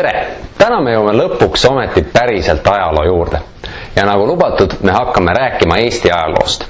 Tere! Täna me jõuame lõpuks ometi päriselt ajaloo juurde. Ja nagu lubatud, me hakkame rääkima Eesti ajaloost.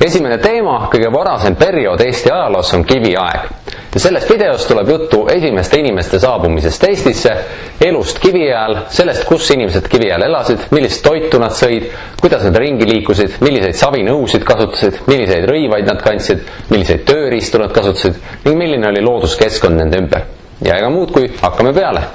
Esimene teema, kõige varasem periood Eesti ajaloos on kiviaeg. Ja selles videos tuleb juttu esimeste inimeste saabumisest Eestisse, elust kiviajal, sellest, kus inimesed kiviajal elasid, millist toitu nad sõid, kuidas nad ringi liikusid, milliseid savinõusid kasutasid, milliseid rõivaid nad kandsid, milliseid tööriistu nad kasutasid ning milline oli looduskeskkond nende ümber. Ja ega muud kui hakkame peale.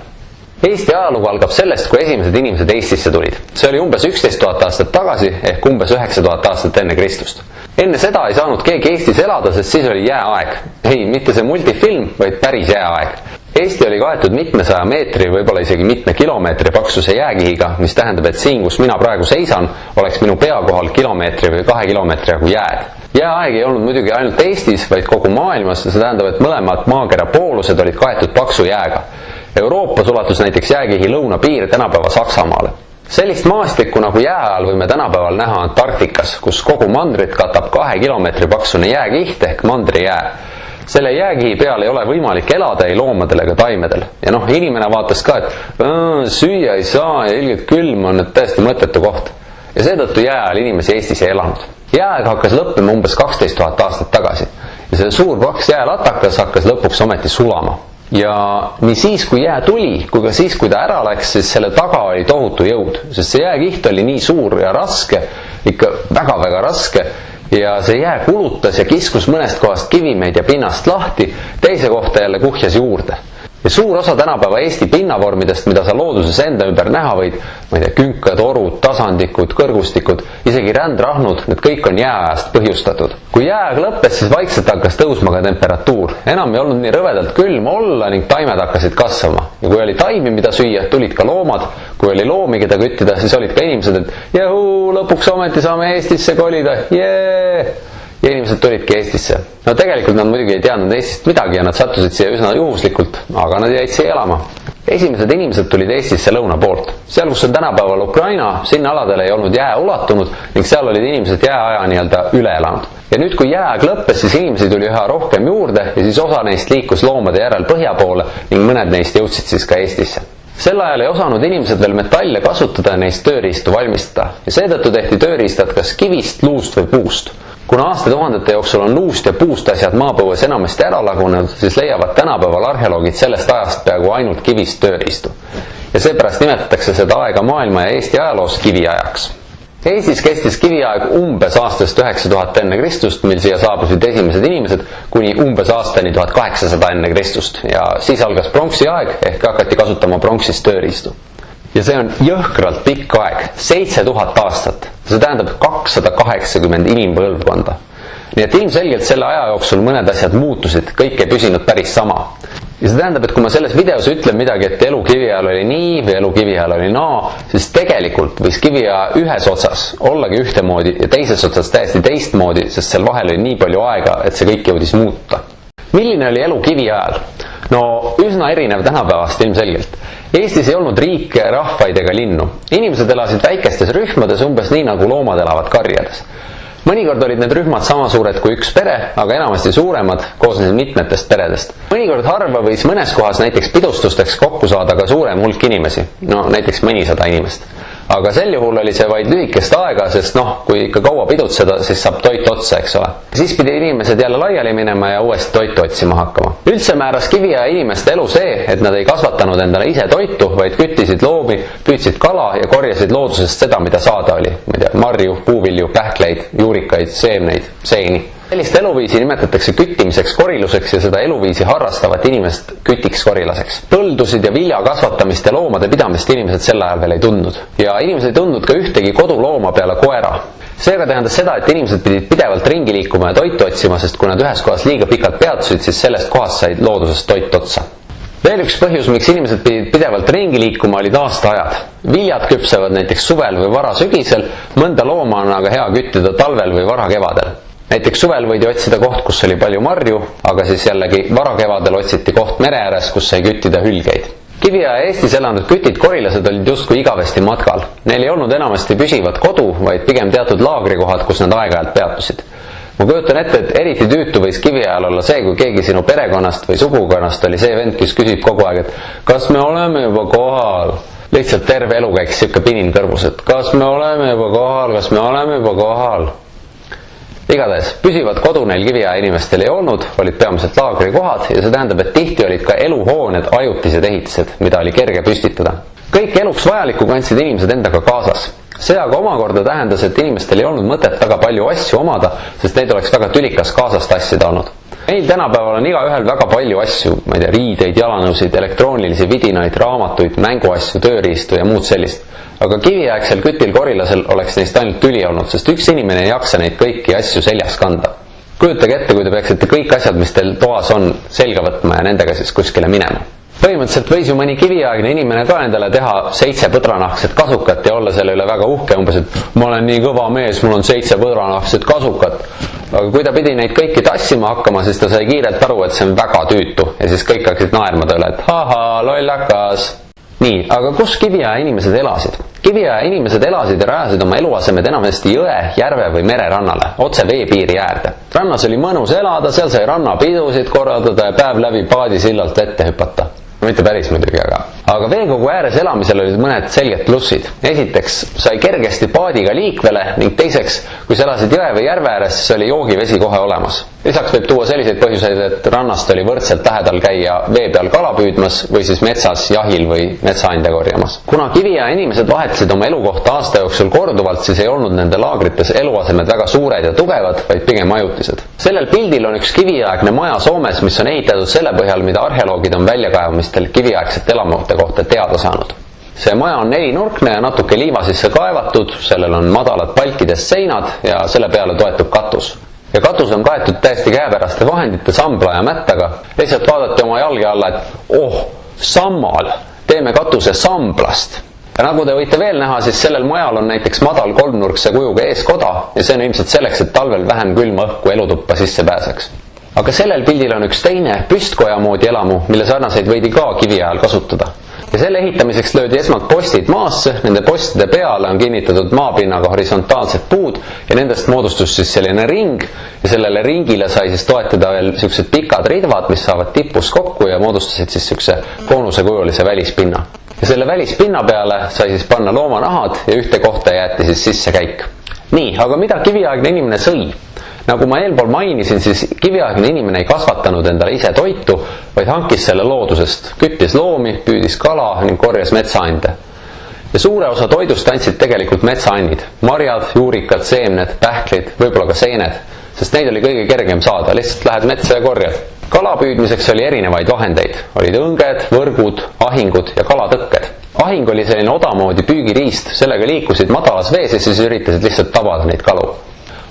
Eesti ajalugu algab sellest, kui esimesed inimesed Eestisse tulid. See oli umbes 11 000 aastat tagasi ehk umbes 9000 aastat enne Kristust. Enne seda ei saanud keegi Eestis elada, sest siis oli jääaeg. Ei, mitte see multifilm, vaid päris jääaeg. Eesti oli kaetud mitmesaja meetri, võib-olla isegi mitme kilomeetri paksuse jääkihiga, mis tähendab, et siin, kus mina praegu seisan, oleks minu pea kohal kilomeetri või 2 kilomeetri jagu jääd. Jääaeg ei olnud muidugi ainult Eestis, vaid kogu maailmas, see tähendab, et mõlemad maakera poolused olid kaetud paksu jääga. Euroopas ulatus näiteks jääkihi lõunapiir tänapäeva Saksamaale. Sellist maastikku nagu jääajal võime tänapäeval näha Antarktikas, kus kogu mandrit katab 2 kilomeetri paksune jääkiht ehk mandrijää. Selle jääkihi peal ei ole võimalik elada ei loomadel ega taimedel. Ja inimene vaatas ka, et süüa ei saa ja ilgelt külm on täiesti mõttetu koht. Ja seetõttu jääajal inimesi Eestis ei elanud. Jääaeg hakkas lõppema umbes 12 000 aastat tagasi. Ja see suur paks jäälatakas hakkas lõpuks ometi sulama. Ja nii siis, kui jää tuli, kui ka siis, kui ta ära läks, siis selle taga oli tohutu jõud. Sest see jääkiht oli nii suur ja raske, ikka väga-väga raske. Ja see jää kulutas ja kiskus mõnest kohast kivimeid ja pinnast lahti, teise kohta jälle kuhjas juurde. Ja suur osa tänapäeva Eesti pinnavormidest, mida sa looduses enda ümber näha võid, ma ei tea, künkad, orud, tasandikud, kõrgustikud, isegi rändrahnud, need kõik on jääajast põhjustatud. Kui jääaeg lõppes, siis vaikselt hakkas tõusma ka temperatuur. Enam ei olnud nii rõvedalt külm olla ning taimed hakkasid kasvama. Ja kui oli taimi, mida süüa, tulid ka loomad. Kui oli loomi, keda küttida, siis olid ka inimesed, et jahuu, lõpuks ometi saame Eestisse kolida. Jee! Ja inimesed tulidki Eestisse. Tegelikult nad muidugi ei teadnud Eestist midagi ja nad sattusid siia üsna juhuslikult, aga nad jäid siia elama. Esimesed inimesed tulid Eestisse lõuna poolt. Seal, kus on tänapäeval Ukraina, sinna aladele ei olnud jää ulatunud ning seal olid inimesed jääaja nii-öelda üle elanud. Ja nüüd, kui jääaeg lõppes, siis inimesi tuli üha rohkem juurde ja siis osa neist liikus loomade järel põhja poole ning mõned neist jõudsid siis ka Eestisse. Sel ajal ei osanud inimesed veel metalle kasutada ja neist tööriistu valmistada ja seetõttu tehti tööriistad kas kivist, luust või puust. Kuna aastatuhandete jooksul on luust ja puust asjad maapõues enamasti ära lagunenud, siis leiavad tänapäeval arheoloogid sellest ajast peaaegu ainult kivist tööriistu. Ja seepärast nimetatakse seda aega maailma ja Eesti ajaloos kiviajaks. Eestis kestis kiviaeg umbes aastast 9000 enne Kristust, mil siia saabusid esimesed inimesed, kuni umbes aastani 1800 enne Kristust. Ja siis algas pronksi aeg ehk hakati kasutama pronksist tööriistu. Ja see on jõhkralt pikk aeg, 7000 aastat. See tähendab 280 inimpõlvkonda. Nii et ilmselgelt selle aja jooksul mõned asjad muutusid, kõik ei püsinud päris sama. Ja see tähendab, et kui ma selles videos ütlen midagi, et elu kiviajal oli nii või elu kiviajal oli naa, siis tegelikult võis kiviaja ühes otsas ollagi ühtemoodi ja teises otsas täiesti teistmoodi, sest seal vahel oli nii palju aega, et see kõik jõudis muuta. Milline oli elu kiviajal? Üsna erinev tänapäevast ilmselgelt. Eestis ei olnud riike, rahvaid ega linnu. Inimesed elasid väikestes rühmades umbes nii, nagu loomad elavad karjades. Mõnikord olid need rühmad sama suured kui üks pere, aga enamasti suuremad, koosnesid mitmetest peredest. Mõnikord harva võis mõnes kohas näiteks pidustusteks kokku saada ka suurem hulk inimesi, näiteks mõnisada inimest. Aga sel juhul oli see vaid lühikest aega, sest kui ikka kaua pidutseda, siis saab toit otsa, eks ole. Siis pidi inimesed jälle laiali minema ja uuesti toitu otsima hakkama. Üldse määras kiviaja inimeste elu see, et nad ei kasvatanud endale ise toitu, vaid küttisid loomi, püüdsid kala ja korjasid loodusest seda, mida saada oli. Marju, puuvilju, pähkleid, juurikaid, seemneid, seeni. Sellist eluviisi nimetatakse küttimiseks koriluseks ja seda eluviisi harrastavat inimest kütiks korilaseks. Põldusid ja vilja kasvatamist ja loomade pidamist inimesed sel ajal veel ei tundnud. Ja inimesed ei tundnud ka ühtegi kodulooma peale koera. Seega tähendas seda, et inimesed pidid pidevalt ringi liikuma ja toitu otsima, sest kui nad ühes kohas liiga pikalt peatusid, siis sellest kohast said loodusest toit otsa. Veel üks põhjus, miks inimesed pidid pidevalt ringi liikuma, olid aastaajad. Viljad küpsevad näiteks suvel või varasügisel, mõnda looma on aga hea küttida talvel või varakevadel. Näiteks suvel võidi otsida koht, kus oli palju marju, aga siis jällegi varakevadel otsiti koht mere ääres, kus sai küttida hülgeid. Kiviaja Eestis elanud kütid korilased olid justkui igavesti matkal. Neil ei olnud enamasti püsivat kodu, vaid pigem teatud laagrikohad, kus nad aeg-ajalt peatusid. Ma kujutan ette, et eriti tüütu võis kiviajal olla see, kui keegi sinu perekonnast või sugukonnast oli see vend, kes küsib kogu aeg, et kas me oleme juba kohal? Lihtsalt terve elu käiks siuke pinin kõrvus, et kas me oleme juba kohal, kas me oleme juba kohal? Igatahes, püsivat kodu neil kiviaja inimestel ei olnud, olid peamiselt laagrikohad ja see tähendab, et tihti olid ka eluhooned ajutised ehitised, mida oli kerge püstitada. Kõik eluks vajalikku kandsid inimesed endaga kaasas. See aga omakorda tähendas, et inimestel ei olnud mõtet väga palju asju omada, sest neid oleks väga tülikas kaasast tassida olnud. Meil tänapäeval on igaühel väga palju asju, ma ei tea, riideid, jalanõusid, elektroonilisi vidinaid, raamatuid, mänguasju, tööriistu ja muud sellist. Aga kiviaegsel kütil korilasel oleks neist ainult tüli olnud, sest üks inimene ei jaksa neid kõiki asju seljas kanda. Kujutage ette, kui te peaksite kõik asjad, mis teil toas on, selga võtma ja nendega siis kuskile minema. Põhimõtteliselt võis ju mõni kiviaegne inimene ka endale teha 7 põdranahkset kasukat ja olla selle üle väga uhke, umbes, et ma olen nii kõva mees, mul on 7 põdranahkset kasukat. Aga kui ta pidi neid kõiki tassima hakkama, siis ta sai kiirelt aru, et see on väga tüütu ja siis kõik hakkasid naerma talle, et haha, lollakas. Nii, aga kus kiviaja inimesed elasid? Kiviaja inimesed elasid ja rajasid oma eluasemed enamasti jõe, järve või mererannale, otse veepiiri äärde. Rannas oli mõnus elada, seal sai rannapidusid korraldada ja päev läbi paadisillalt vette hüpata. Mitte päris muidugi, aga veekogu ääres elamisel olid mõned selged plussid. Esiteks sai kergesti paadiga liikvele ning teiseks, kui sa elasid jõe või järve ääres, siis oli joogivesi kohe olemas. Lisaks võib tuua selliseid põhjuseid, et rannast oli võrdselt lähedal käia vee peal kala püüdmas või siis metsas jahil või metsaande korjamas. Kuna kiviaja inimesed vahetasid oma elukohta aasta jooksul korduvalt, siis ei olnud nende laagrites eluasemed väga suured ja tugevad, vaid pigem ajutised. Sellel pildil on üks kiviaegne maja Soomes, mis on ehitatud selle põhjal, mida arheoloogid on väljakaevamistel kiviaegsete elamute kohta teada saanud. See maja on 4-nurkne ja natuke liiva sisse kaevatud, sellel on madalad palkidest seinad ja selle peale toetub katus. Ja katus on kaetud täiesti käepäraste vahendite, sambla ja mättaga. Lihtsalt vaadati oma jalge alla, et sammal, teeme katuse samblast. Ja nagu te võite veel näha, siis sellel majal on näiteks madal 3-nurkse kujuga eeskoda ja see on ilmselt selleks, et talvel vähem külma õhku elutuppa sisse pääseks. Aga sellel pildil on üks teine püstkoja moodi elamu, mille sarnaseid võidi ka kiviajal kasutada. Ja selle ehitamiseks löödi esmalt postid maasse, nende postide peale on kinnitatud maapinnaga horisontaalsed puud ja nendest moodustus siis selline ring ja sellele ringile sai siis toetada veel sellised pikad ridvad, mis saavad tipus kokku ja moodustasid siis sellise koonusekujulise välispinna. Ja selle välispinna peale sai siis panna loomanahad ja ühte kohta jäeti siis sisse käik. Nii, aga mida kiviaegne inimene sõi? Nagu ma eelpool mainisin, siis kiviaegne inimene ei kasvatanud endale ise toitu, vaid hankis selle loodusest, küttis loomi, püüdis kala ning korjas metsaande. Ja suure osa toidust andsid tegelikult metsaannid, marjad, juurikad, seemned, pähklid, võib-olla ka seened, sest neid oli kõige kergem saada, lihtsalt lähed metsa ja korjad. Kala püüdmiseks oli erinevaid vahendeid, olid õnged, võrgud, ahingud ja kalatõkked. Ahing oli selline odamoodi püügiriist, sellega liikusid madalas vees ja siis üritasid lihtsalt tabada neid kalu.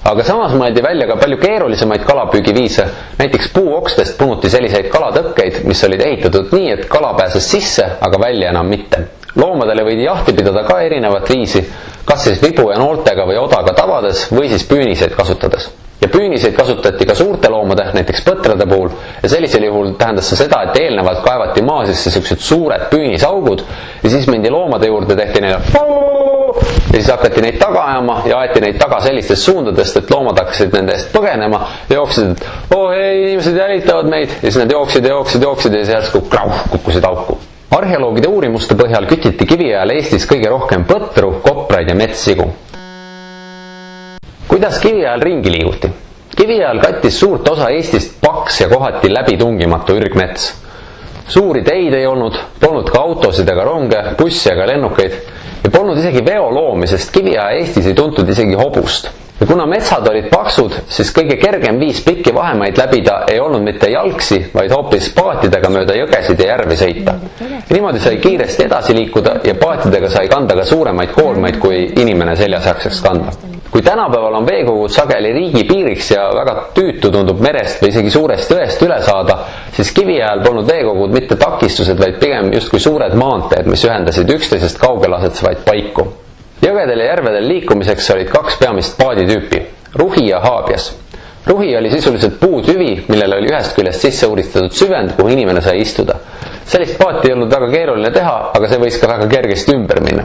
Aga samas mõeldi välja ka palju keerulisemaid kalapüügiviise, näiteks puuokstest punuti selliseid kalatõkkeid, mis olid ehitatud nii, et kala pääses sisse, aga välja enam mitte. Loomadele võidi jahti pidada ka erinevat viisi, kas siis vibu ja nooltega või odaga tabades või siis püüniseid kasutades. Ja püüniseid kasutati ka suurte loomade, näiteks põtrade puhul ja sellisel juhul tähendas see seda, et eelnevalt kaevati maa sisse sellised suured püünisaugud ja siis mindi loomade juurde, tehti neile ja siis hakati neid taga ajama ja aeti neid taga sellistest suundadest, et loomad hakkasid nende eest põgenema ja jooksid, et ei, inimesed jälitavad meid ja siis nad jooksid ja siis järsku kukkusid auku. Arheoloogide uurimuste põhjal kütiti kiviajal Eestis kõige rohkem põtru, kopraid ja metssigu. Kuidas kiviajal ringi liiguti? Kiviajal kattis suurt osa Eestist paks ja kohati läbitungimatu ürgmets. Suuri teid ei olnud, polnud ka autosid ega ronge, bussi ega lennukeid ja polnud isegi veoloomi, sest kiviaja Eestis ei tuntud isegi hobust. Ja kuna metsad olid paksud, siis kõige kergem viis pikki vahemaid läbida ei olnud mitte jalgsi, vaid hoopis paatidega mööda jõgesid ja järvi sõita. Ja niimoodi sai kiiresti edasi liikuda ja paatidega sai kanda ka suuremaid koormaid, kui inimene seljas jaksaks kanda. Kui tänapäeval on veekogud sageli riigi piiriks ja väga tüütu tundub merest või isegi suurest jõest üle saada, siis kiviajal polnud veekogud mitte takistused, vaid pigem justkui suured maanteed, mis ühendasid üksteisest kaugel asetsevaid paiku. Jõgedel ja järvedel liikumiseks olid 2 peamist paaditüüpi, ruhi ja haabias. Ruhi oli sisuliselt puutüvi, millele oli ühest küljest sisse uuristatud süvend, kuhu inimene sai istuda. Sellist paati ei olnud väga keeruline teha, aga see võis ka väga kergesti ümber minna.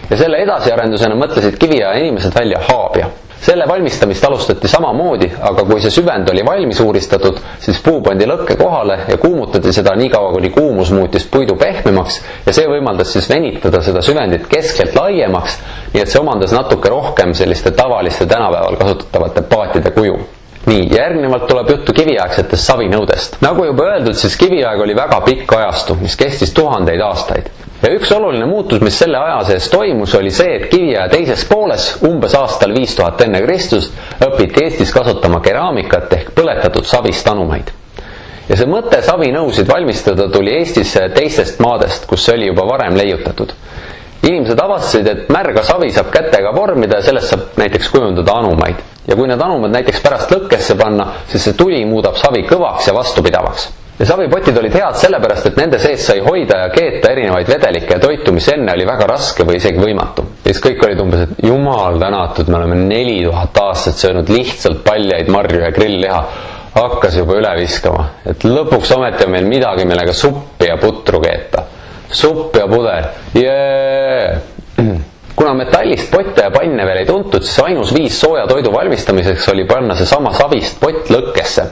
Ja selle edasiarendusena mõtlesid kiviaja inimesed välja haabia. Selle valmistamist alustati samamoodi, aga kui see süvend oli valmis uuristatud, siis puu pandi lõkke kohale ja kuumutati seda nii kaua, kuni kuumus muutis puidu pehmemaks ja see võimaldas siis venitada seda süvendit keskelt laiemaks, nii et see omandas natuke rohkem selliste tavaliste tänapäeval kasutatavate paatide kuju. Nii, järgnevalt tuleb juttu kiviaegsetest savinõudest. Nagu juba öeldud, siis kiviaeg oli väga pikk ajastu, mis kestis tuhandeid aastaid. Ja üks oluline muutus, mis selle aja sees toimus, oli see, et kiviaja teises pooles, umbes aastal 5000 enne Kristust, õpiti Eestis kasutama keraamikat ehk põletatud savist anumaid. Ja see mõte savinõusid valmistada tuli Eestis teistest maadest, kus see oli juba varem leiutatud. Inimesed avastasid, et märga savi saab kätega vormida ja sellest saab näiteks kujundada anumaid. Ja kui need anumad näiteks pärast lõkkesse panna, siis see tuli muudab savi kõvaks ja vastupidavaks. Ja savipotid olid head sellepärast, et nende sees sai hoida ja keeta erinevaid vedelikke ja toitu, mis enne oli väga raske või isegi võimatu. Ja siis kõik olid umbes, et jumal tänatud, me oleme 4000 aastat söönud lihtsalt paljaid marju ja grillliha. Hakkas juba üle viskama, et lõpuks ometi on meil midagi, millega suppi ja putru keeta. Supp ja puder. Kuna metallist potte ja panne veel ei tuntud, siis ainus viis sooja toidu valmistamiseks oli panna see sama savist pott lõkkesse.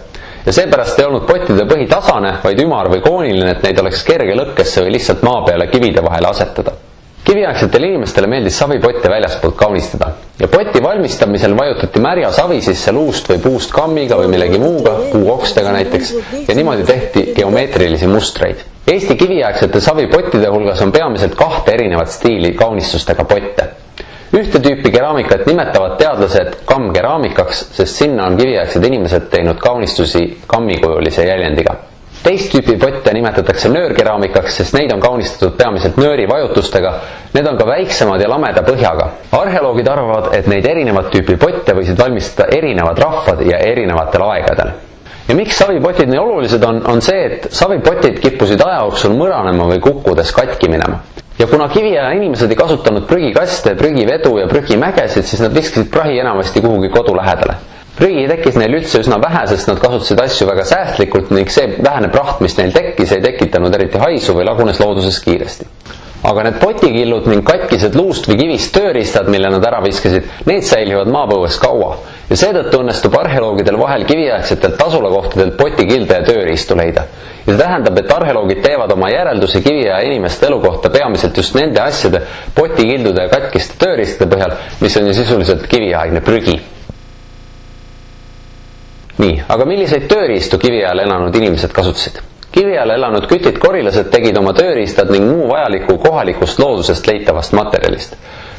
Ja seepärast ei olnud pottide põhi tasane, vaid ümar või kooniline, et neid oleks kerge lõkkesse või lihtsalt maa peale kivide vahele asetada. Kiviaegsetele inimestele meeldis savipotte väljaspoolt kaunistada. Ja poti valmistamisel vajutati märja savi sisse luust või puust kammiga või millegi muuga, puuokstega näiteks, ja niimoodi tehti geomeetrilisi mustreid. Eesti kiviaegsete savipottide hulgas on peamiselt 2 erinevat stiili kaunistustega potte. Ühte tüüpi keraamikat nimetavad teadlased kammkeraamikaks, sest sinna on kiviaegsed inimesed teinud kaunistusi kammikujulise jäljendiga. Teist tüüpi potte nimetatakse nöörkeraamikaks, sest neid on kaunistatud peamiselt nööri vajutustega. Need on ka väiksemad ja lameda põhjaga. Arheoloogid arvavad, et neid erinevat tüüpi potte võisid valmistada erinevad rahvad ja erinevatel aegadel. Ja miks savipotid nii olulised on see, et savipotid kippusid aja jooksul mõranema või kukkudes katki minema. Ja kuna kiviaja inimesed ei kasutanud prügikaste, prügivedu ja prügimägesid, siis nad viskasid prahi enamasti kuhugi kodu lähedale. Prügi tekkis neil üldse üsna vähe, sest nad kasutasid asju väga säästlikult ning see vähene praht, mis neil tekkis, ei tekitanud eriti haisu või lagunes looduses kiiresti. Aga need potikillud ning katkised luust või kivist tööriistad, mille nad ära viskasid, need säilivad maapõues kaua. Ja seetõttu õnnestub arheoloogidel vahel kiviaegsetelt asulakohtadelt potikilde ja tööriistu leida. Ja see tähendab, et arheoloogid teevad oma järeldusi kiviaja inimeste elukohta peamiselt just nende asjade, potikildude ja katkiste tööriistade põhjal, mis on ju sisuliselt kiviaegne prügi. Nii, aga milliseid tööriistu kiviajal elanud inimesed kasutasid? Kiviajal elanud kütid korilased tegid oma tööriistad ning muu vajaliku kohalikust loodusest leitavast materjalist.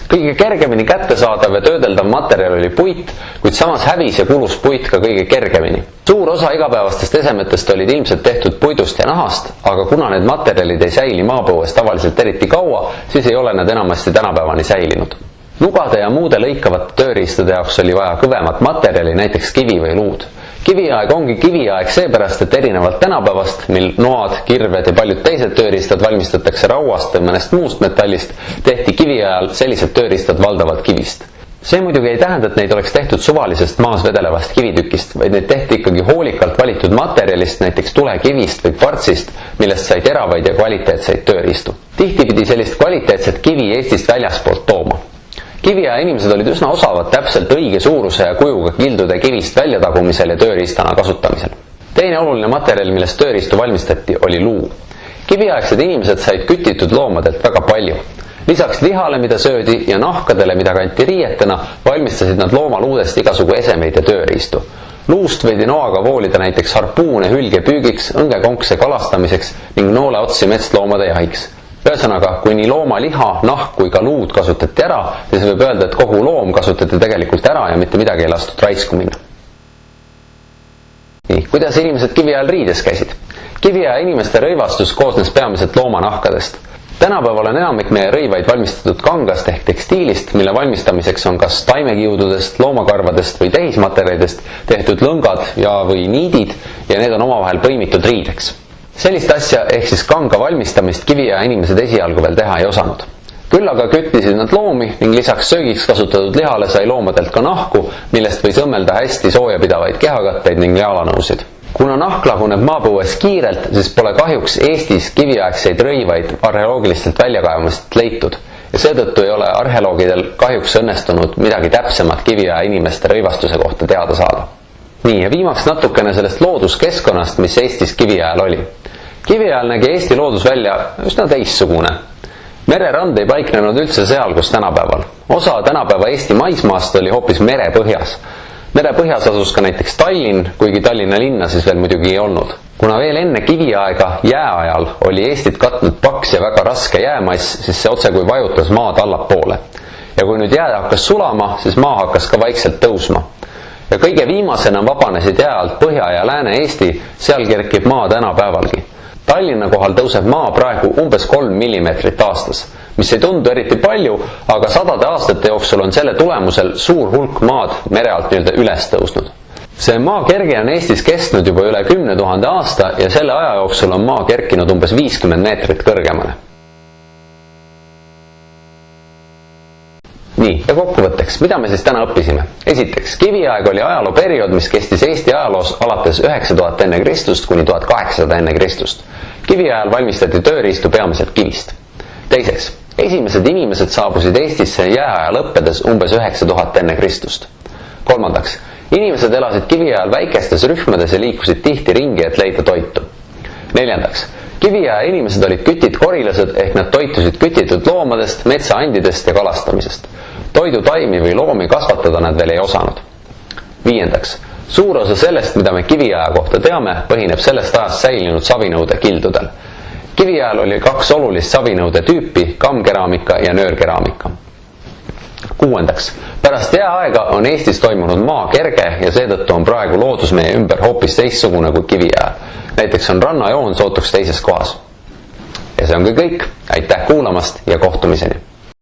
Kõige kergemini kättesaadav ja töödeldav materjal oli puit, kuid samas hävis ja kulus puit ka kõige kergemini. Suur osa igapäevastest esemetest olid ilmselt tehtud puidust ja nahast, aga kuna need materjalid ei säili maapõues tavaliselt eriti kaua, siis ei ole nad enamasti tänapäevani säilinud. Lugade ja muude lõikavate tööriistade jaoks oli vaja kõvemat materjali, näiteks kivi või luud. Kiviaeg ongi kiviaeg seepärast, et erinevalt tänapäevast, mil noad, kirved ja paljud teised tööriistad valmistatakse rauast või mõnest muust metallist, tehti kiviajal sellised tööriistad valdavalt kivist. See muidugi ei tähenda, et neid oleks tehtud suvalisest maas vedelevast kivitükist, vaid neid tehti ikkagi hoolikalt valitud materjalist, näiteks tulekivist või kvartsist, millest sai teravaid ja kvaliteetseid tööriistu. Tihti pidi sellist kvaliteetset kivi Eestist väljaspoolt tooma. Kiviaja inimesed olid üsna osavad täpselt õige suuruse ja kujuga kildude kivist väljatagumisel ja tööriistana kasutamisel. Teine oluline materjal, millest tööriistu valmistati, oli luu. Kiviaegsed inimesed said kütitud loomadelt väga palju. Lisaks lihale, mida söödi, ja nahkadele, mida kanti riietena, valmistasid nad loomaluudest igasugu esemeid ja tööriistu. Luust võidi noaga voolida näiteks harpuune hülge püügiks, õngekonkse kalastamiseks ning nooleotsi metsloomade jahiks. Ühesõnaga, kui nii looma liha, nahk kui ka luud kasutati ära, siis võib öelda, et kogu loom kasutati tegelikult ära ja mitte midagi ei lastud raisku minna. Nii, kuidas inimesed kiviajal riides käisid? Kiviaja inimeste rõivastus koosnes peamiselt loomanahkadest. Tänapäeval on enamik meie rõivaid valmistatud kangast ehk tekstiilist, mille valmistamiseks on kas taimekiududest, loomakarvadest või tehismaterjalidest tehtud lõngad ja või niidid ja need on omavahel põimitud riideks. Sellist asja ehk siis kanga valmistamist kiviaja inimesed esialgu veel teha ei osanud. Küll aga küttisid nad loomi ning lisaks söögiks kasutatud lihale sai loomadelt ka nahku, millest võis õmmelda hästi soojapidavaid kehakatteid ning jaalanõusid. Kuna nahk laguneb maapõues kiirelt, siis pole kahjuks Eestis kiviaegseid rõivaid arheoloogilistelt väljakaevamist leitud. ja seetõttu ei ole arheoloogidel kahjuks õnnestunud midagi täpsemat kiviaja inimeste rõivastuse kohta teada saada. Nii, ja viimaks natukene sellest looduskeskkonnast, mis Eestis kiviajal oli. Kiviajal nägi Eesti loodus välja üsna teistsugune. Mererand ei paiknenud üldse seal, kus tänapäeval. Osa tänapäeva Eesti maismaast oli hoopis merepõhjas. Merepõhjas asus ka näiteks Tallinn, kuigi Tallinna linna siis veel muidugi ei olnud. Kuna veel enne kiviaega jääajal oli Eestit katnud paks ja väga raske jäämass, siis see otse kui vajutas maad allapoole. Ja kui nüüd jää hakkas sulama, siis maa hakkas ka vaikselt tõusma. Ja kõige viimasena vabanesid jää alt Põhja- ja Lääne-Eesti, seal kerkib maa tänapäevalgi. Tallinna kohal tõuseb maa praegu umbes 3 millimeetrit aastas, mis ei tundu eriti palju, aga sadade aastate jooksul on selle tulemusel suur hulk maad mere alt üles tõusnud. See maa kerge on Eestis kestnud juba üle 10 000 aasta ja selle aja jooksul on maa kerkinud umbes 50 meetrit kõrgemale. Nii, ja kokkuvõtteks, mida me siis täna õppisime? Esiteks, kiviaeg oli ajalooperiood, mis kestis Eesti ajaloos alates 9000 enne Kristust kuni 1800 enne Kristust. Kiviajal valmistati tööriistu peamiselt kivist. Teiseks, esimesed inimesed saabusid Eestisse jääaja lõppedes umbes 9000 enne Kristust. Kolmandaks, inimesed elasid kiviajal väikestes rühmades ja liikusid tihti ringi, et leida toitu. Neljandaks, kiviaja inimesed olid kütid-korilased ehk nad toitusid kütitud loomadest, metsaandidest ja kalastamisest. Toidutaimi või loomi kasvatada nad veel ei osanud. Viiendaks, suur osa sellest, mida me kiviaja kohta teame, põhineb sellest ajast säilinud savinõude kildudel. Kiviajal oli 2 olulist savinõude tüüpi, kammkeraamika ja nöörkeraamika. Kuuendaks, pärast jääaega on Eestis toimunud maa kerge ja seetõttu on praegu loodus meie ümber hoopis teistsugune kui kiviajal. Näiteks on rannajoon sootuks teises kohas. Ja see ongi kõik. Aitäh kuulamast ja kohtumiseni!